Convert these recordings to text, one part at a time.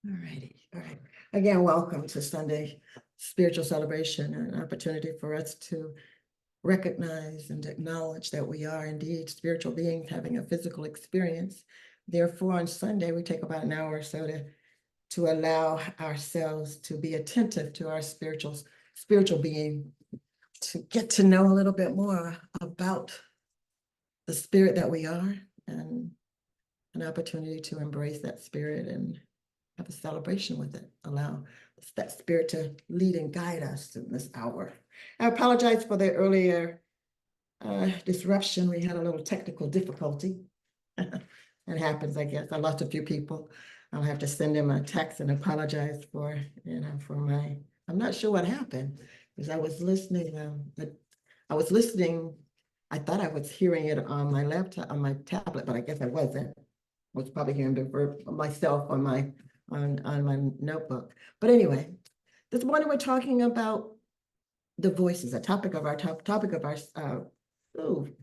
All righty. All right. Again, welcome to Sunday Spiritual Celebration, an opportunity for us to recognize and acknowledge that we are indeed spiritual beings having a physical experience. Therefore, on Sunday, we take about an hour or so to allow ourselves to be attentive to our spiritual being, to get to know a little bit more about the spirit that we are, and an opportunity to embrace that spirit and have a celebration with it. Allow that spirit to lead and guide us in this hour. I apologize for the earlier disruption. We had a little technical difficulty. It happens, I guess. I lost a few people. I'll have to send them a text and apologize for, I'm not sure what happened, because I was listening. I thought I was hearing it on my laptop, on my tablet, but I guess I wasn't. I was probably hearing it for myself on my notebook. But anyway, this morning we're talking about the voices. The topic of our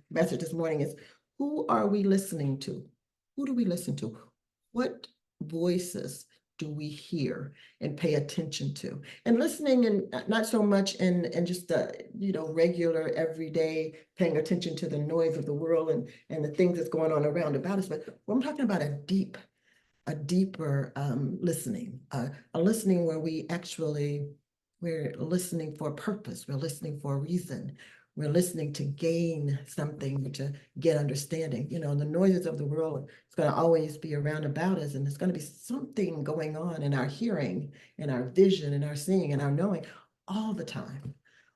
message this morning is, who are we listening to? Who do we listen to? What voices do we hear and pay attention to? And listening, and not so much in just the regular everyday paying attention to the noise of the world and the things that's going on around about us, but I'm talking about a deeper listening, a listening where we're listening for a purpose, we're listening for a reason, we're listening to gain something, to get understanding. The noises of the world, it's going to always be around about us, and there's going to be something going on in our hearing, in our vision, in our seeing, and our knowing all the time,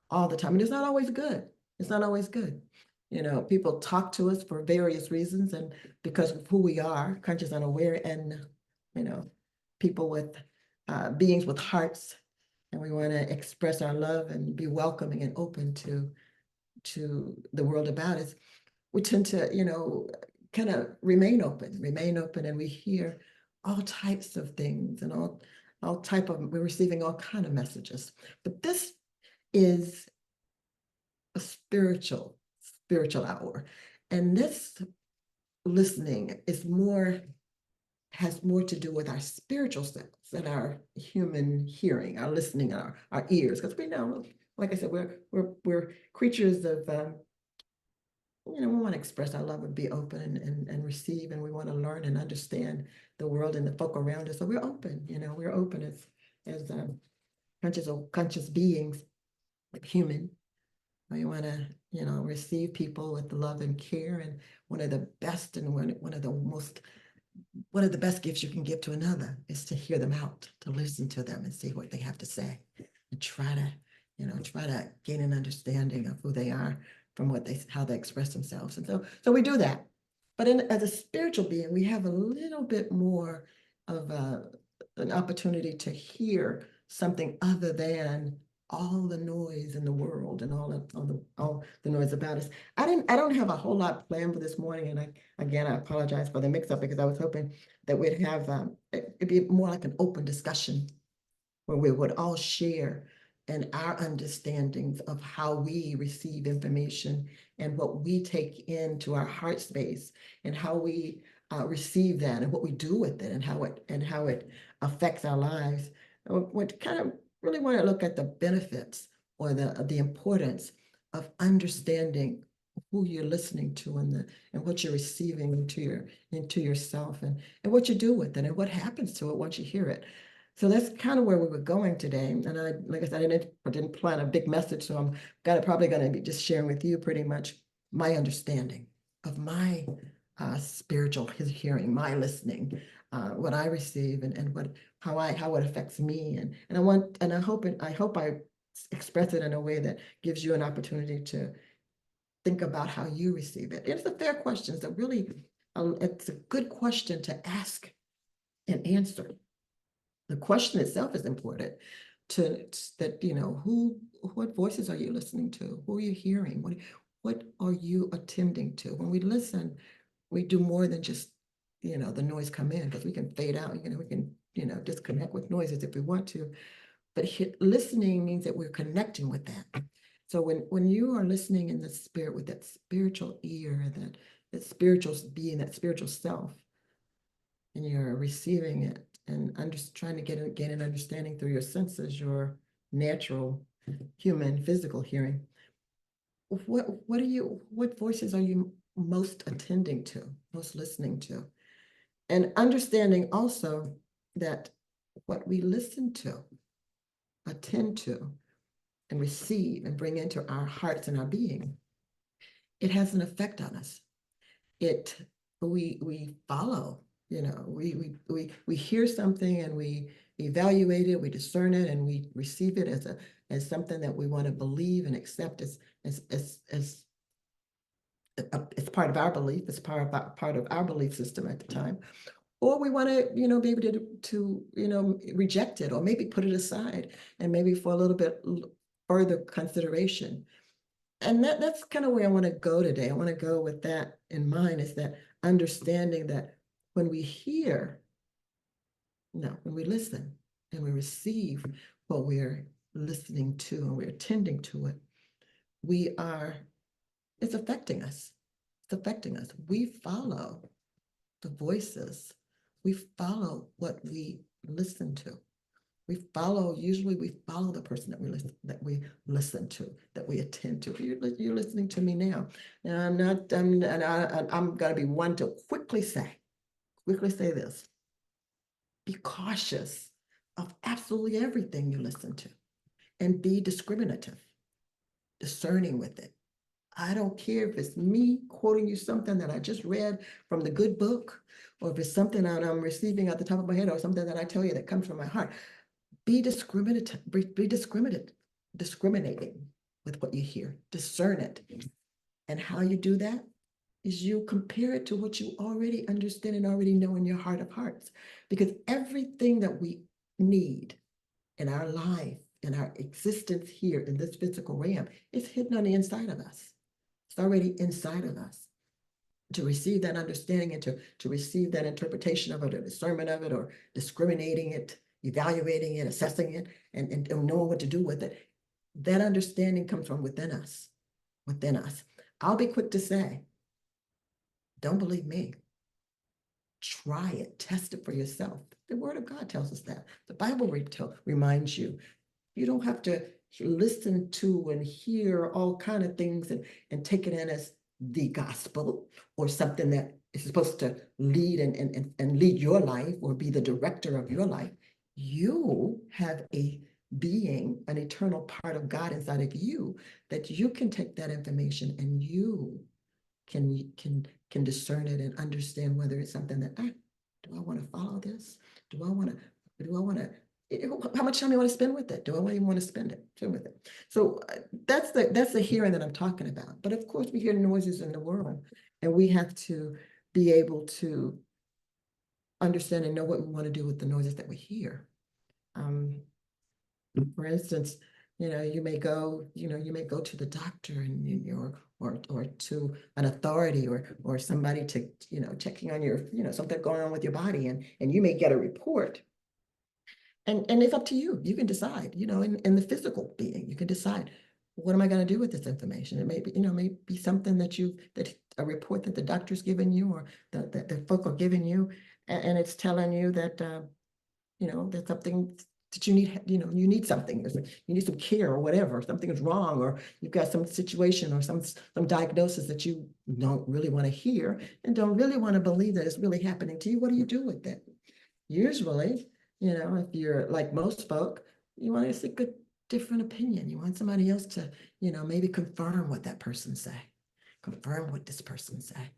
and it's not always good. It's not always good. People talk to us for various reasons, and because of who we are, conscious, unaware, and people with beings with hearts, and we want to express our love and be welcoming and open to the world about us. We tend to kind of remain open, and we hear all types of things, and we're receiving all kind of messages. But this is a spiritual hour, and this listening has more to do with our spiritual sense than our human hearing, our listening, our ears, because we know, like I said, we're creatures of we want to express our love and be open and receive, and we want to learn and understand the world and the folk around us. So we're open. We're open as conscious beings, like human. We want to receive people with love and care, and one of the best and one of the best gifts you can give to another is to hear them out, to listen to them and see what they have to say, and try to gain an understanding of who they are from how they express themselves. And so we do that. But as a spiritual being, we have a little bit more of an opportunity to hear something other than all the noise in the world and all the noise about us. I don't have a whole lot planned for this morning, and I apologize for the mix-up, because I was hoping that we'd have it'd be more like an open discussion where we would all share in our understandings of how we receive information and what we take into our heart space, and how we receive that, and what we do with it, and how it affects our lives. What kind of really want to look at the benefits, or the importance of understanding who you're listening to, and what you're receiving into yourself, and what you do with it, and what happens to it once you hear it. So that's kind of where we were going today. And like I said, I didn't plan a big message, so I'm probably going to be just sharing with you pretty much my understanding of my spiritual hearing, my listening, what I receive, and how it affects me, and I hope I express it in a way that gives you an opportunity to think about how you receive it. It's a fair question. It's a good question to ask and answer. The question itself is important. What voices are you listening to? Who are you hearing? What are you attending to? When we listen, we do more than just the noise come in, because we can fade out. We can disconnect with noises if we want to. But listening means that we're connecting with that. So when you are listening in the spirit, with that spiritual ear, that spiritual being, that spiritual self, and you're receiving it and trying to gain an understanding through your senses, your natural human physical hearing. What voices are you most attending to, most listening to? And understanding also that what we listen to, attend to, and receive and bring into our hearts and our being, it has an effect on us. We follow, we hear something and we evaluate it, we discern it, and we receive it as something that we want to believe and accept as it's part of our belief, it's part of our belief system at the time. Or we want to, be able to reject it or maybe put it aside and maybe for a little bit further consideration. And that's kind of where I want to go today. I want to go with that in mind, is that understanding that when we hear, no, when we listen and we receive what we're listening to and we're attending to it, it's affecting us. It's affecting us. We follow the voices. We follow what we listen to. Usually we follow the person that we listen to, that we attend to. You're listening to me now. And I'm going to be one to quickly say this. Be cautious of absolutely everything you listen to and be discriminative, discerning with it. I don't care if it's me quoting you something that I just read from the good book, or if it's something that I'm receiving at the top of my head, or something that I tell you that comes from my heart. Be discriminating with what you hear. Discern it. And how you do that is you compare it to what you already understand and already know in your heart of hearts. Because everything that we need in our life, in our existence here in this physical realm, is hidden on the inside of us. It's already inside of us. To receive that understanding and to receive that interpretation of it, or discernment of it, or discriminating it, evaluating it, assessing it, and knowing what to do with it, that understanding comes from within us. I'll be quick to say, don't believe me. Try it, test it for yourself. The Word of God tells us that. The Bible reminds you. You don't have to listen to and hear all kind of things and take it in as the gospel or something that is supposed to lead and lead your life or be the director of your life. You have a being, an eternal part of God inside of you, that you can take that information and you can discern it and understand whether it's something that do I want to follow this? Do I want to how much time do you want to spend with it? Do I even want to spend with it? So that's the hearing that I'm talking about. But of course, we hear noises in the world, and we have to be able to understand and know what we want to do with the noises that we hear. For instance, you may go to the doctor and or to an authority or somebody to checking on your something going on with your body, and you may get a report. And it's up to you. You can decide, in the physical being, you can decide, what am I going to do with this information? It may be something that a report that the doctor's given you or the folk are giving you, and it's telling you that, there's something that you need, you need something, you need some care or whatever, something is wrong, or you've got some situation or some diagnosis that you don't really want to hear and don't really want to believe that it's really happening to you. What do you do with it? Usually, if you're like most folk, you want to seek a different opinion. You want somebody else to, maybe confirm what that person say, confirm what this person say,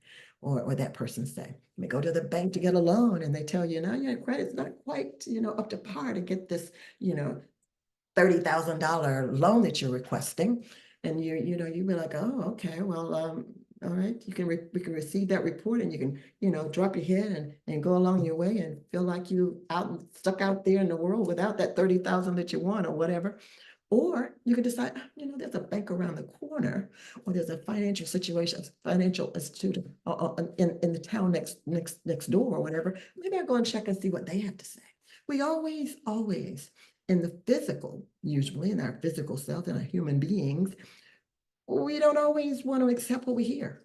or that person say. You may go to the bank to get a loan, and they tell you, no, your credit's not quite, up to par to get this, $30,000 loan that you're requesting. And you be like, oh, okay, well, all right, we can receive that report, and you can, drop your head and go along your way and feel like you stuck out there in the world without that 30,000 that you want or whatever. Or you can decide, there's a bank around the corner, or there's a financial institute in the town next door or whatever. Maybe I'll go and check and see what they have to say. We always in the physical, usually in our physical self and our human beings, we don't always want to accept what we hear.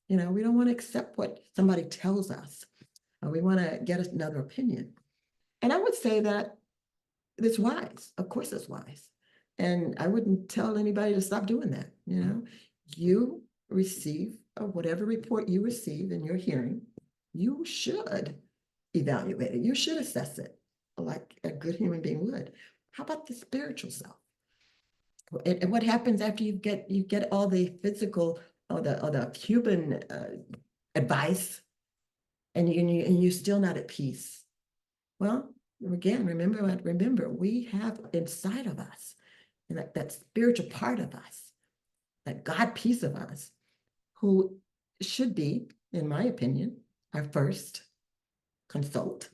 We don't want to accept what somebody tells us. or we want to get another opinion. And I would say that it's wise. Of course, it's wise. And I wouldn't tell anybody to stop doing that. You know, you receive whatever report you receive in your hearing, you should evaluate it. You should assess it like a good human being would. How about the spiritual self? And what happens after you get all the physical or the human advice, and you're still not at peace? Well, again, remember, we have inside of us, and that spiritual part of us, that God piece of us, who should be, in my opinion, our first consult,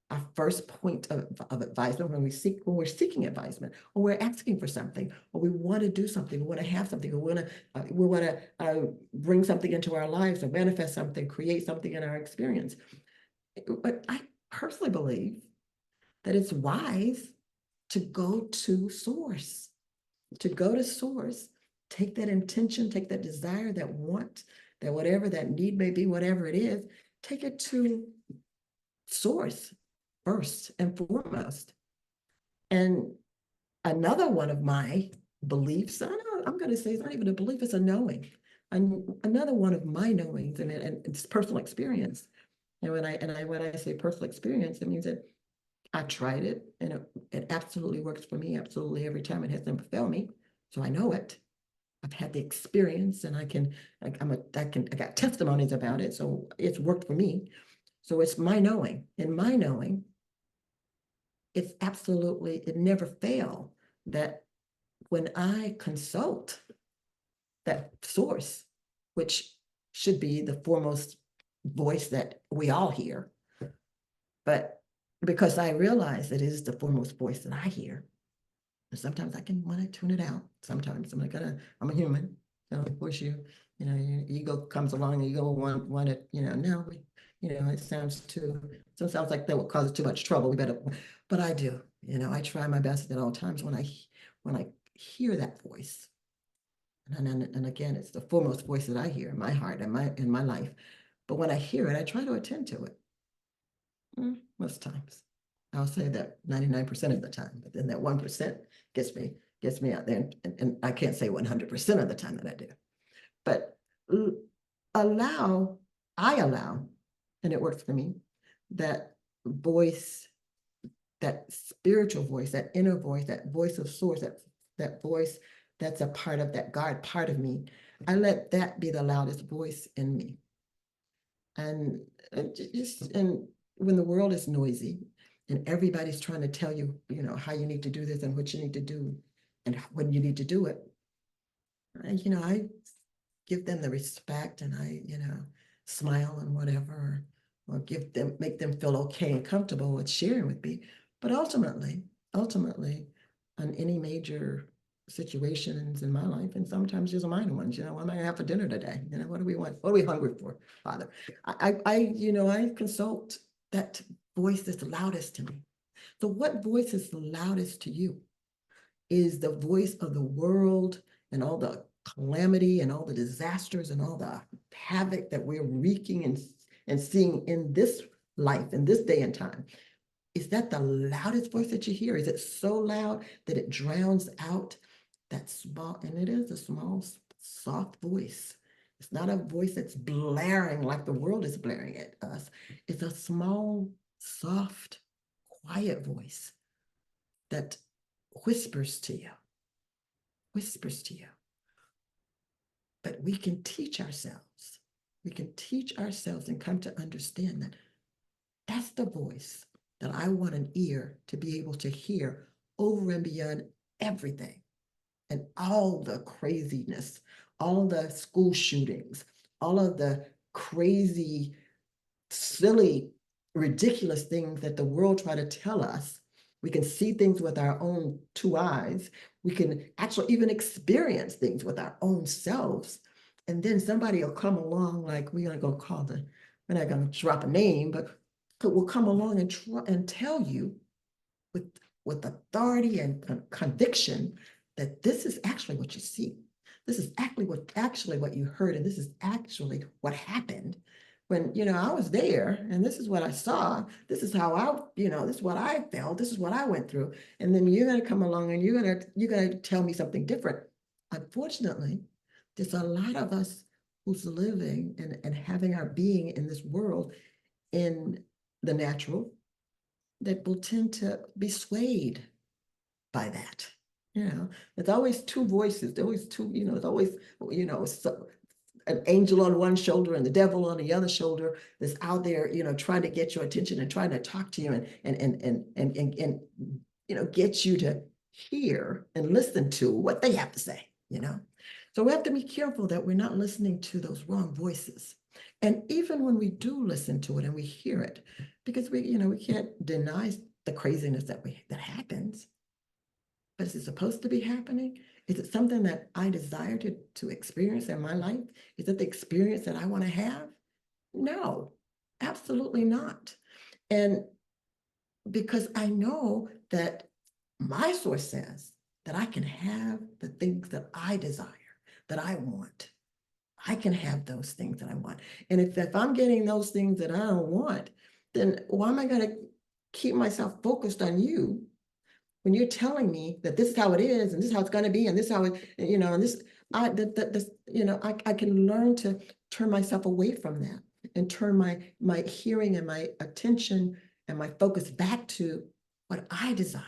our first point of advisement when we're seeking advisement, or we're asking for something, or we want to do something, we want to have something, we want to bring something into our lives, or manifest something, create something in our experience. But I personally believe that it's wise to go to source, take that intention, take that desire, that want, that whatever that need may be, whatever it is, take it to source first and foremost. And another one of my beliefs, I'm going to say it's not even a belief, it's a knowing. Another one of my knowings, and it's personal experience. And when I say personal experience, it means that I tried it, and it absolutely works for me. Absolutely, every time. It has never failed me, so I know it. I've had the experience, and I got testimonies about it, so it's worked for me. So it's my knowing. In my knowing, it's absolutely, it never failed that when I consult that source, which should be the foremost voice that we all hear, but because I realize it is the foremost voice that I hear, and sometimes I can want to tune it out. Sometimes I'm a human. So of course your ego comes along and you go want it, no, it sounds like that would cause too much trouble. But I do, I try my best at all times when I hear that voice. And again, it's the foremost voice that I hear in my heart and in my life. But when I hear it, I try to attend to it. Most times. I'll say that 99% of the time, but then that 1% gets me out there. And I can't say 100% of the time that I do. But I allow, and it works for me, that voice, that spiritual voice, that inner voice, that voice of source, that voice that's a part of that God part of me. I let that be the loudest voice in me. And when the world is noisy and everybody's trying to tell you, how you need to do this and what you need to do and when you need to do it, I give them the respect, and I, smile and whatever, or make them feel okay and comfortable with sharing with me. But ultimately, on any major situations in my life, and sometimes just minor ones, what am I gonna have for dinner today? What do we want? What are we hungry for, Father? I consult that voice that's the loudest to me. So what voice is the loudest to you? Is the voice of the world and all the calamity and all the disasters and all the havoc that we're wreaking and seeing in this life, in this day and time? Is that the loudest voice that you hear? Is it so loud that it drowns out that small, and it is a small, soft voice. It's not a voice that's blaring like the world is blaring at us. It's a small, soft, quiet voice that whispers to you, whispers to you. But we can teach ourselves. We can teach ourselves and come to understand that that's the voice that I want an ear to be able to hear over and beyond everything and all the craziness, all the school shootings, all of the crazy, silly, ridiculous things that the world try to tell us. We can see things with our own two eyes. We can actually even experience things with our own selves. And then somebody will come along, like we're not going to drop a name, but will come along and tell you with authority and conviction that this is actually what you see. This is actually what you heard, and this is actually what happened. when, I was there and this is what I saw, this is how this is what I felt, this is what I went through. And then you're going to come along and you're going to tell me something different. Unfortunately, there's a lot of us who's living and having our being in this world in the natural that will tend to be swayed by that. There's always two voices. There's always two, there's always, an angel on one shoulder and the devil on the other shoulder that's out there, trying to get your attention and trying to talk to you and get you to hear and listen to what they have to say, So we have to be careful that we're not listening to those wrong voices. And even when we do listen to it and we hear it, because we can't deny the craziness that happens. But is it supposed to be happening? Is it something that I desire to experience in my life? Is it the experience that I want to have? No, absolutely not. And because I know that my source says that I can have the things that I desire, that I want. I can have those things that I want. And if I'm getting those things that I don't want, then why am I going to keep myself focused on you when you're telling me that this is how it is, and this is how it's going to be, and this is how it, and this, I can learn to turn myself away from that and turn my hearing and my attention and my focus back to what I desire,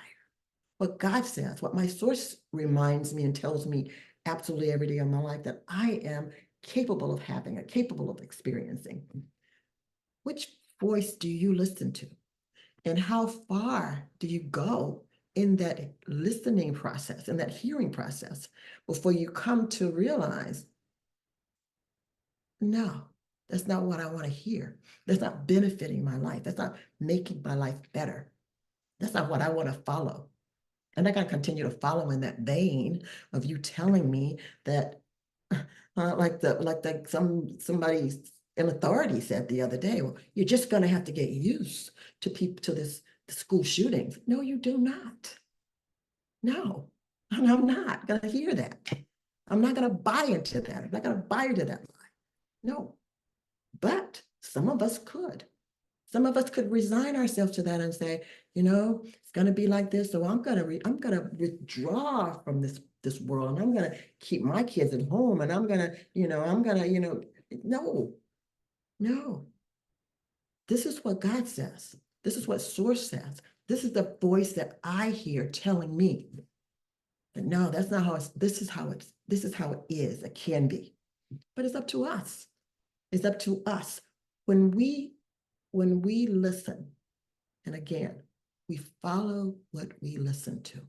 what God says, what my source reminds me and tells me absolutely every day of my life that I am capable of having, capable of experiencing. Which voice do you listen to? And how far do you go in that listening process, in that hearing process, before you come to realize, no, that's not what I want to hear. That's not benefiting my life. That's not making my life better. That's not what I want to follow. And I got to continue to follow in that vein of you telling me that, somebody in authority said the other day, well, you're just going to have to get used to the school shootings. No, you do not. No, I'm not going to hear that. I'm not going to buy into that. I'm not going to buy into that lie. No, but some of us could. Some of us could resign ourselves to that and say, it's going to be like this. So I'm going to withdraw from this world, and I'm going to keep my kids at home, and I'm going to, no. This is what God says. This is what source says. This is the voice that I hear telling me. But no, that's not how this is how it is. It can be. But it's up to us. It's up to us. When we listen, and again, we follow what we listen to.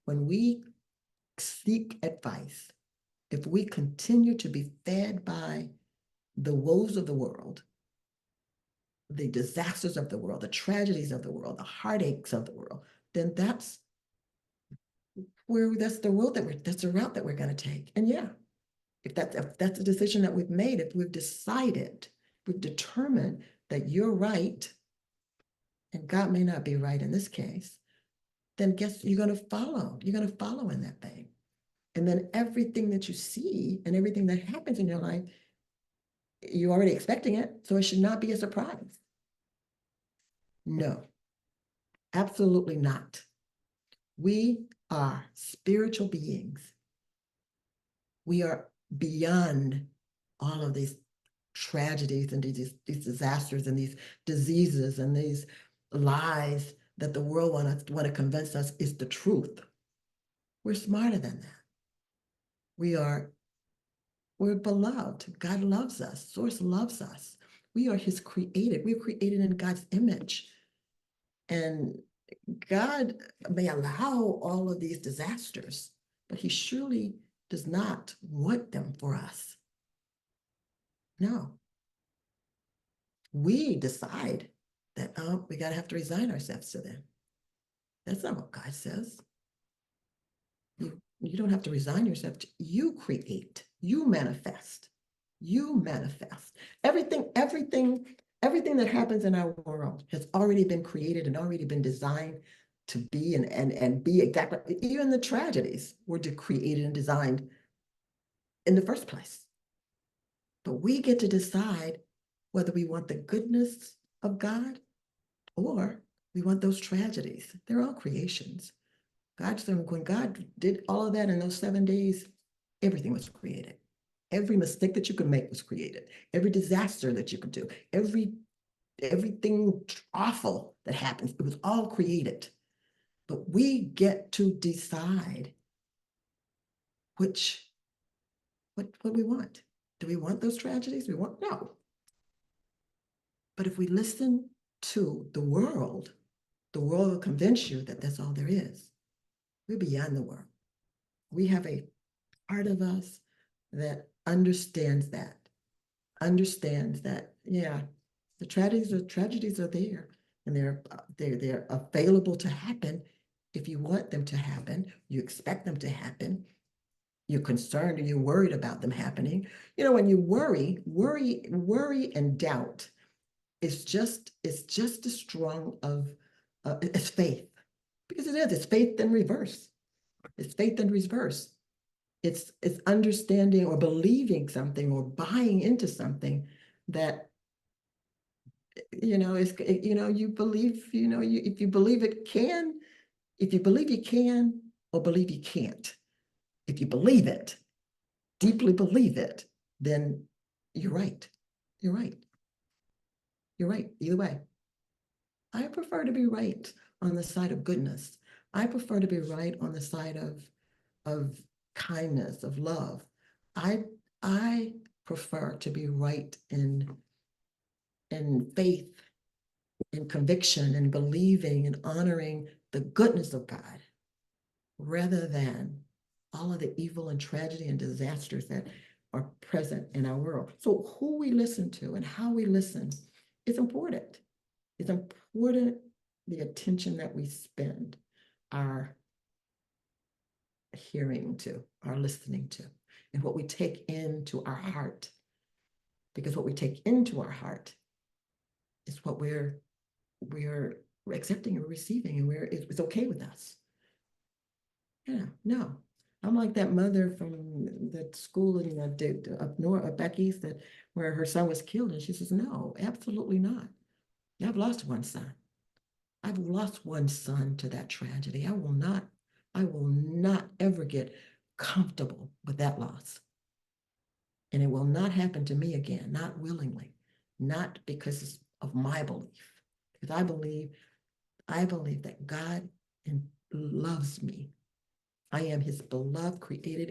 When we seek advice, if we continue to be fed by the woes of the world, the disasters of the world, the tragedies of the world, the heartaches of the world, then that's the route that we're going to take. And yeah, if that's a decision that we've made, if we've decided, we've determined that you're right, and God may not be right in this case, then you're going to follow. You're going to follow in that vein. And then everything that you see and everything that happens in your life, you're already expecting it, so it should not be a surprise. No, absolutely not. We are spiritual beings. We are beyond all of these tragedies and these disasters and these diseases and these lies that the world want to convince us is the truth. We're smarter than that. We're beloved. God loves us. Source loves us. We are his created. We're created in God's image. And God may allow all of these disasters, but he surely does not want them for us. No. We decide that we gotta have to resign ourselves to them. That's not what God says. You don't have to resign yourself. You create. You manifest. You manifest. Everything that happens in our world has already been created and already been designed to be and be exactly. Even the tragedies were created and designed in the first place. But we get to decide whether we want the goodness of God or we want those tragedies. They're all creations. When God did all of that in those 7 days, everything was created. Every mistake that you could make was created. Every disaster that you could do, everything awful that happens, it was all created. But we get to decide what we want. Do we want those tragedies? No. But if we listen to the world will convince you that that's all there is. We're beyond the world. We have a part of us that understands that, yeah, the tragedies are there, and they're available to happen if you want them to happen, you expect them to happen, you're concerned or you're worried about them happening. When you worry and doubt is just as strong of it's faith, because it's faith in reverse. It's faith in reverse. It's understanding or believing something or buying into something that you believe, if you believe it can, if you believe you can or believe you can't, if you believe it, deeply believe it, then you're right. You're right. You're right. Either way. I prefer to be right on the side of goodness. I prefer to be right on the side of kindness, of love. I prefer to be right in faith, in conviction, and believing and honoring the goodness of God, rather than all of the evil and tragedy and disasters that are present in our world. So who we listen to and how we listen is important. It's important, the attention that we spend our hearing to, our listening to, and what we take into our heart. Because what we take into our heart is what we're accepting and receiving, and it's okay with us. Yeah, no. I'm like that mother from that school in up north, back east, where her son was killed, and she says, "No, absolutely not. I've lost one son. I've lost one son to that tragedy. I will not ever get comfortable with that loss. And it will not happen to me again, not willingly, not because of my belief. Because I believe that God loves me. I am his beloved, created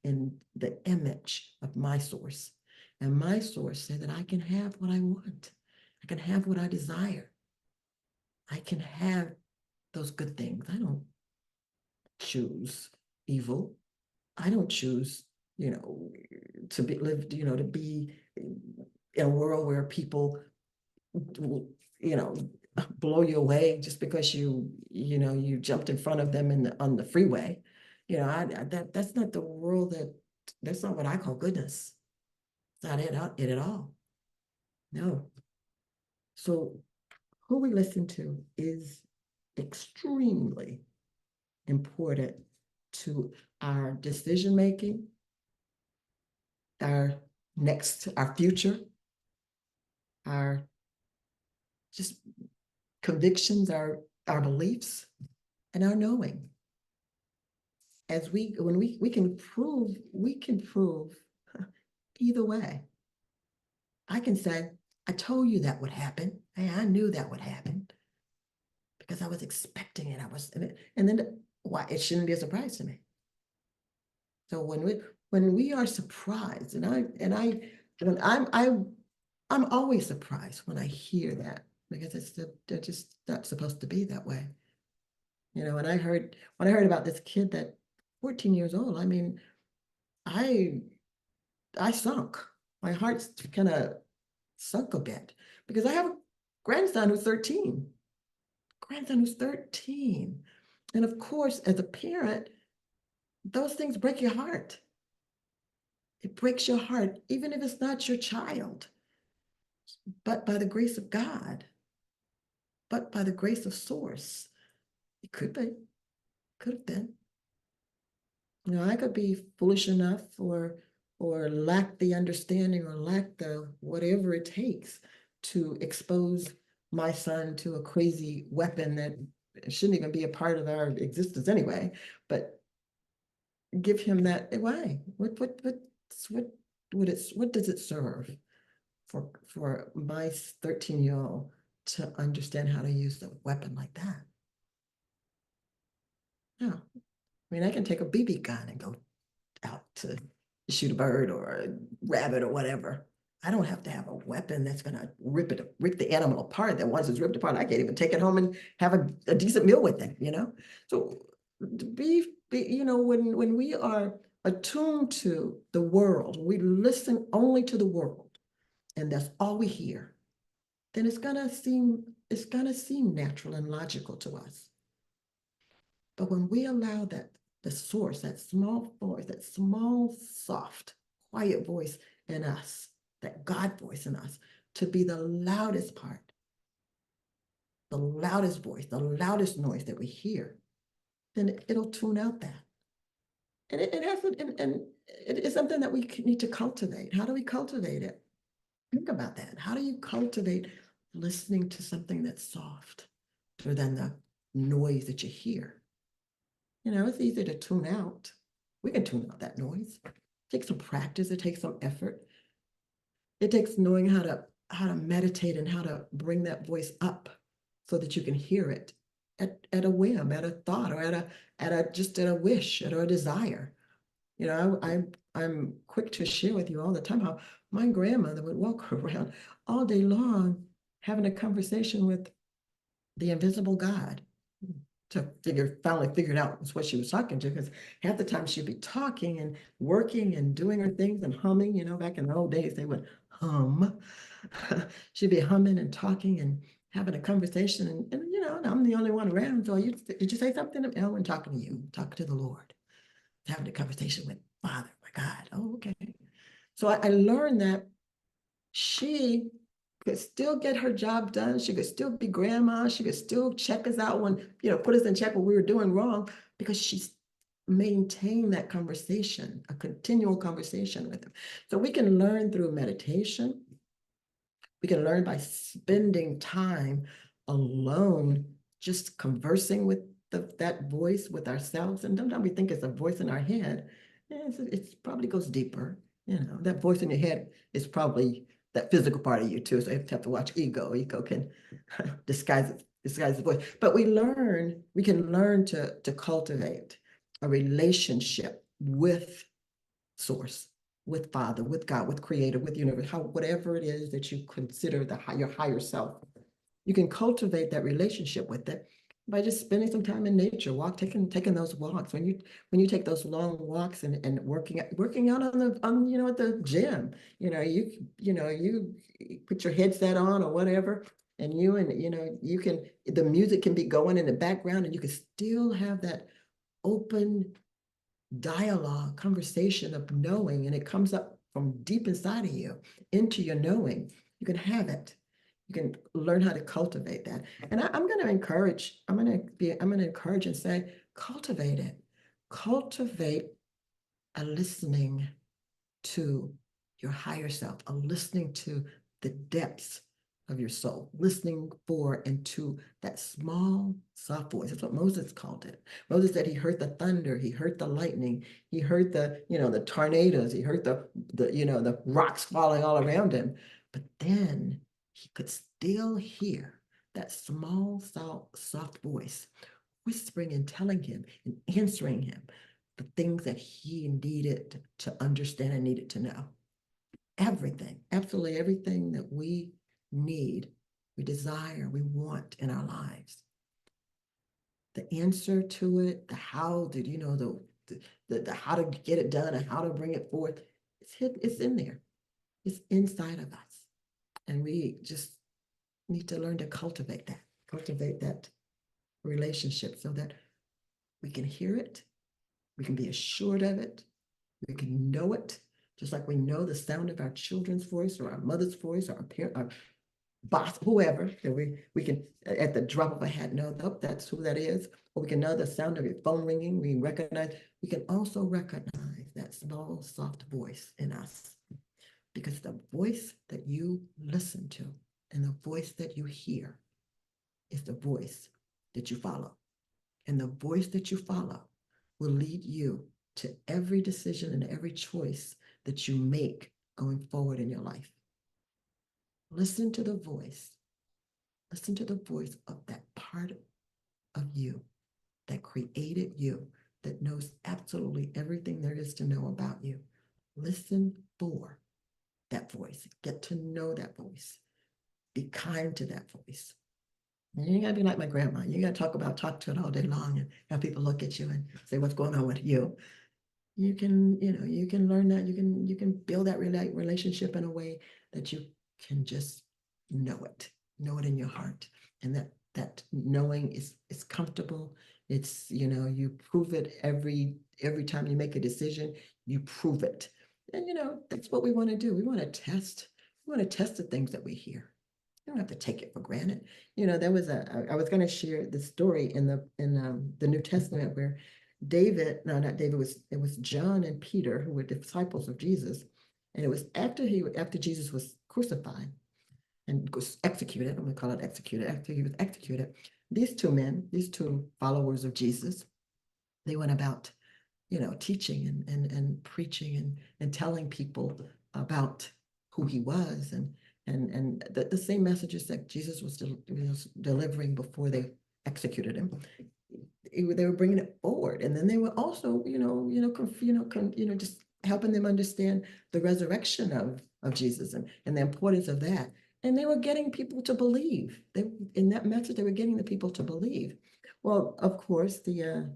in the image of my source. And my source said that I can have what I want. I can have what I desire. I can have those good things. I don't choose evil. I don't choose, to be in a world where people will, blow you away just because you jumped in front of them on the freeway. That's not the world that's not what I call goodness. It's not it at all. No. So who we listen to is extremely important to our decision making, our future, our just convictions, our beliefs, and our knowing. When we can prove either way. I can say, I told you that would happen. Hey, I knew that would happen because I was expecting it. And then why it shouldn't be a surprise to me. So when we are surprised, when I'm always surprised when I hear that, because they're just not supposed to be that way. When I heard about this kid that 14 years old, I sunk. My heart kind of sunk a bit because I have a grandson who's 13. And of course, as a parent, those things break your heart. It breaks your heart, even if it's not your child. But by the grace of God, but by the grace of source, it could have been. I could be foolish enough or or lack the understanding or lack the whatever it takes to expose my son to a crazy weapon that shouldn't even be a part of our existence anyway, but give him that. Why? What does it serve for my 13-year-old to understand how to use a weapon like that? No. I mean, I can take a BB gun and go out to shoot a bird or a rabbit or whatever. I don't have to have a weapon that's gonna rip the animal apart. That once it's ripped apart, I can't even take it home and have a decent meal with it, you know? So you know, when we are attuned to the world, we listen only to the world, and that's all we hear, then it's gonna seem natural and logical to us. But when we allow the source, that small voice, that small, soft, quiet voice in us, that God voice in us, to be the loudest part, the loudest voice, the loudest noise that we hear, then it'll tune out that. And it has and it is something that we need to cultivate. How do we cultivate it? Think about that. How do you cultivate listening to something that's soft rather than the noise that you hear? You know, it's easy to tune out. We can tune out that noise. It takes some practice, it takes some effort. It takes knowing how to meditate and how to bring that voice up so that you can hear it at a whim, at a thought, or at a wish, or a desire. You know, I'm quick to share with you all the time how my grandmother would walk around all day long having a conversation with the invisible God to finally figured out what she was talking to, because half the time she'd be talking and working and doing her things and humming. You know, back in the old days, they would hum. She'd be humming and talking and having a conversation. And you know, I'm the only one around. So did you say something? Oh, I'm talking to you, talking to the Lord, having a conversation with Father, my God. Oh, okay. So I learned that she could still get her job done. She could still be grandma. She could still check us out when, you know, put us in check when we were doing wrong, because she's maintained that conversation, a continual conversation with him. So we can learn through meditation. We can learn by spending time alone, just conversing with that voice with ourselves. And sometimes we think it's a voice in our head. It probably goes deeper. You know, that voice in your head is probably that physical part of you too. So you have to watch ego. Ego can disguise the voice. But we can learn to cultivate a relationship with source, with Father, with God, with Creator, with universe, whatever it is that you consider your higher self. You can cultivate that relationship with it by just spending some time in nature, taking those walks. When you take those long walks and working out on you know, at the gym, you put your headset on or whatever, and the music can be going in the background, and you can still have that open dialogue, conversation of knowing, and it comes up from deep inside of you into your knowing. You can have it. You can learn how to cultivate that. And I'm going to encourage. I'm going to encourage and say, cultivate it. Cultivate a listening to your higher self, a listening to the depths of your soul, listening for and to that small, soft voice. That's what Moses called it. Moses said he heard the thunder, he heard the lightning, he heard the tornadoes, he heard the rocks falling all around him. But then he could still hear that small, soft voice whispering and telling him and answering him the things that he needed to understand and needed to know. Everything, absolutely everything that we need, we desire, we want in our lives. The answer to it, the how, the how to get it done and how to bring it forth, it's in there. It's inside of us. And we just need to learn to cultivate that relationship so that we can hear it, we can be assured of it, we can know it, just like we know the sound of our children's voice or our mother's voice or our boss, whoever, that we can, at the drop of a hat, know, nope, that's who that is. Or we can know the sound of your phone ringing, we recognize, we can also recognize that small, soft voice in us. Because the voice that you listen to and the voice that you hear is the voice that you follow. And the voice that you follow will lead you to every decision and every choice that you make going forward in your life. Listen to the voice. Listen to the voice of that part of you that created you, that knows absolutely everything there is to know about you. Listen for that voice. Get to know that voice. Be kind to that voice. And you ain't gotta be like my grandma. You gotta talk to it all day long and have people look at you and say, what's going on with you? You can, you can learn that, you can build that relationship in a way that you can just know it in your heart. And that knowing is comfortable. It's, you prove it every time you make a decision, you prove it. And that's what we want to do. We want to test the things that we hear. You don't have to take it for granted. There was I was going to share the story in the New Testament where David, no, not David, it was John and Peter who were disciples of Jesus. And it was after Jesus was crucified and was executed, I'm going to call it executed, after he was executed, these two men, these two followers of Jesus, they went about, teaching and preaching and telling people about who he was and the same messages that Jesus was delivering before they executed him. They were bringing it forward, and then they were also, just helping them understand the resurrection of Jesus and the importance of that. And they were getting people to believe. In that message, they were getting the people to believe. Well, of course, the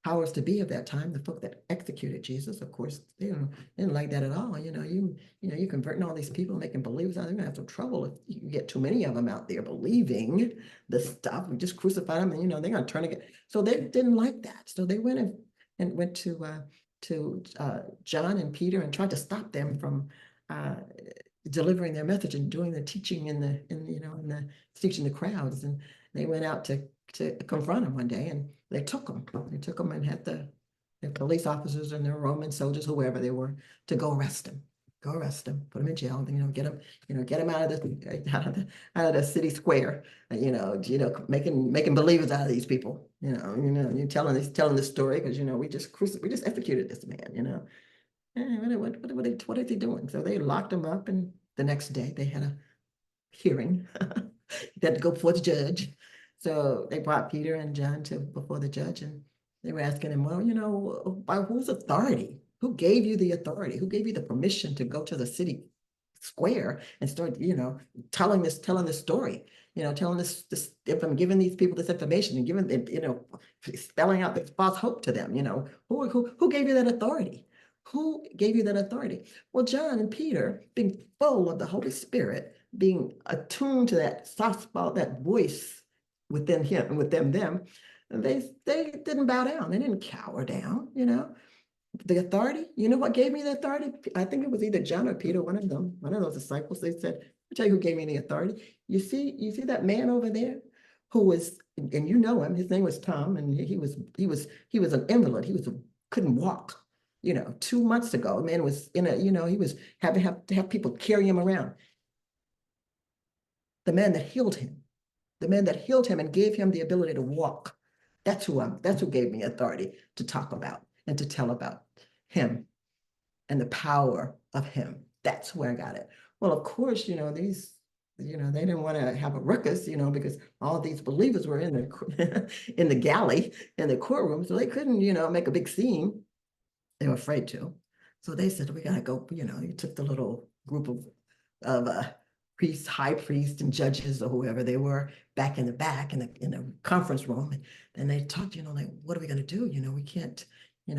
powers to be of that time, the folk that executed Jesus, of course, they didn't like that at all. You're converting all these people, making believers out. They're gonna have some trouble if you get too many of them out there believing the stuff. We just crucify them, and they're gonna turn again. So they didn't like that. So they went to John and Peter and tried to stop them from delivering their message and doing the teaching in the teaching the crowds. And they went out to confront them one day, and they took them. And had the police officers and the Roman soldiers, whoever they were, to go arrest them. Put them in jail. Get them out of the city square. Making believers out of these people. You're telling the story because we just executed this man. What are they doing? So they locked him up, and the next day they had a hearing. They had to go before the judge. So they brought Peter and John before the judge, and they were asking him, well, by whose authority? Who gave you the authority? Who gave you the permission to go to the city square and start, telling this story? Telling this, if I'm giving these people this information and giving them, spelling out this false hope to them, who gave you that authority? Who gave you that authority? Well, John and Peter, being full of the Holy Spirit, being attuned to that soft spot, that voice within them, they didn't bow down. They didn't cower down, The authority, what gave me the authority? I think it was either John or Peter, one of those disciples. They said, I'll tell you who gave me the authority. You see that man over there who was, and you know him, his name was Tom, and he was an invalid. Couldn't walk. 2 months ago, the man was he was having to have people carry him around. The man that healed him and gave him the ability to walk. That's who gave me authority to talk about and to tell about him and the power of him. That's where I got it. Well, of course, these, they didn't want to have a ruckus, because all these believers were in the galley, in the courtroom, so they couldn't, make a big scene. They were afraid to. So they said, we gotta go, you took the little group of priests, high priests and judges or whoever they were back in the conference room. And they talked, like, what are we gonna do? We can't, we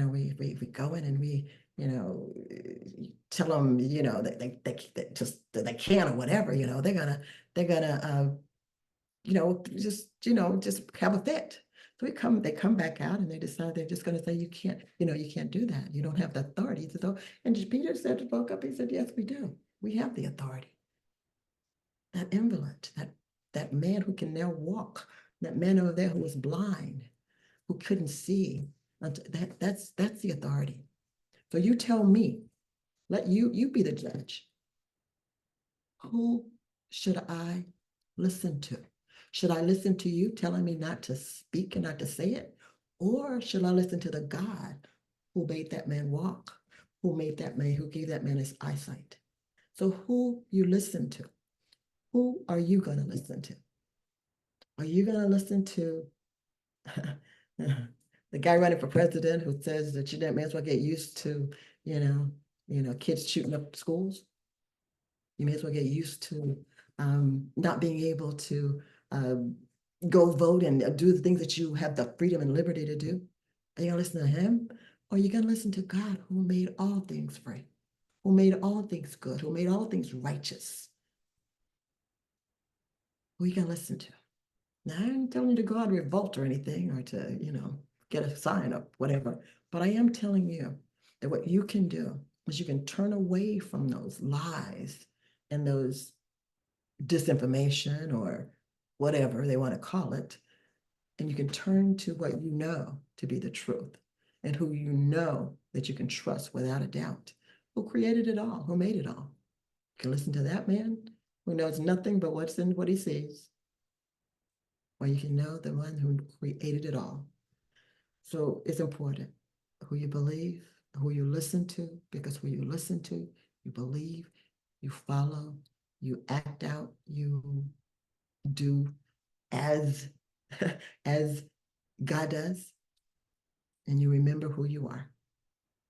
go in and we, tell them, that they can or whatever, they're gonna just have a fit. So they come back out and they decide they're just going to say, you can't do that. You don't have the authority. And Peter spoke up, he said, yes, we do. We have the authority. that invalid, that man who can now walk, that man over there who was blind, who couldn't see. That's the authority. So you tell me, let you be the judge. Who should I listen to? Should I listen to you telling me not to speak and not to say it? Or should I listen to the God who made that man walk, who made that man, who gave that man his eyesight? So who you listen to? Who are you going to listen to? Are you going to listen to the guy running for president who says that you may as well get used to, kids shooting up schools? You may as well get used to not being able to go vote and do the things that you have the freedom and liberty to do. Are you going to listen to him? Or are you going to listen to God who made all things free, who made all things good, who made all things righteous? Who are you going to listen to? Now, I'm telling you to go out and revolt or anything, or to, get a sign up, whatever. But I am telling you that what you can do is you can turn away from those lies and those disinformation or whatever they want to call it. And you can turn to what you know to be the truth and who you know that you can trust without a doubt, who created it all, who made it all. You can listen to that man who knows nothing but what's in what he sees, or you can know the one who created it all. So it's important who you believe, who you listen to, because who you listen to, you believe, you follow, you act out, you do as as God does, and you remember who you are.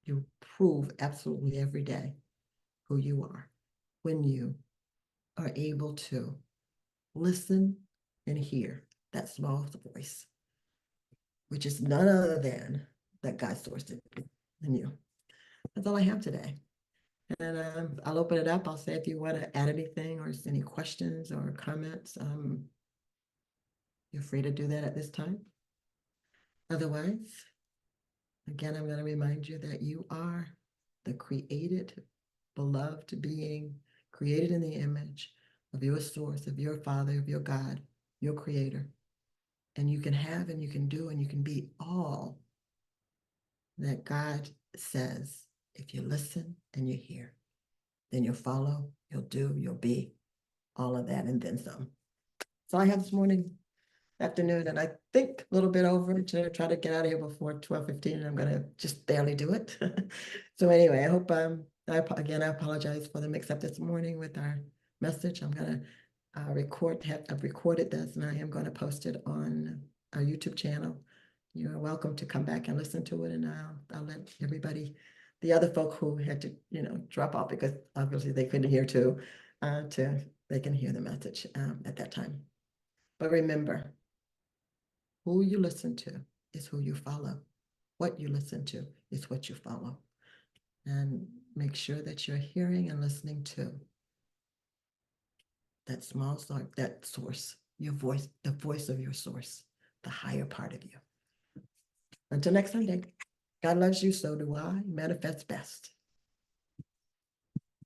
You prove absolutely every day who you are when you are able to listen and hear that small voice, which is none other than that God sourced it in you. That's all I have today. And I'll open it up. I'll say if you want to add anything or any questions or comments, you're free to do that at this time. Otherwise, again, I'm going to remind you that you are the created, beloved being, created in the image of your source, of your Father, of your God, your Creator. And you can have and you can do and you can be all that God says if you listen and you hear. Then you'll follow, you'll do, you'll be, all of that and then some. So I have this afternoon, and I think a little bit over to try to get out of here before 12:15, and I'm gonna just barely do it. So anyway, I hope, I apologize for the mix-up this morning with our message. I'm gonna I've recorded this, and I am gonna post it on our YouTube channel. You're welcome to come back and listen to it, and I'll let everybody, the other folk who had to, drop off because obviously they couldn't hear too, they can hear the message at that time. But remember, who you listen to is who you follow. What you listen to is what you follow. And make sure that you're hearing and listening to that that source, your voice, the voice of your source, the higher part of you. Until next Sunday, God loves you, so do I. Manifest best.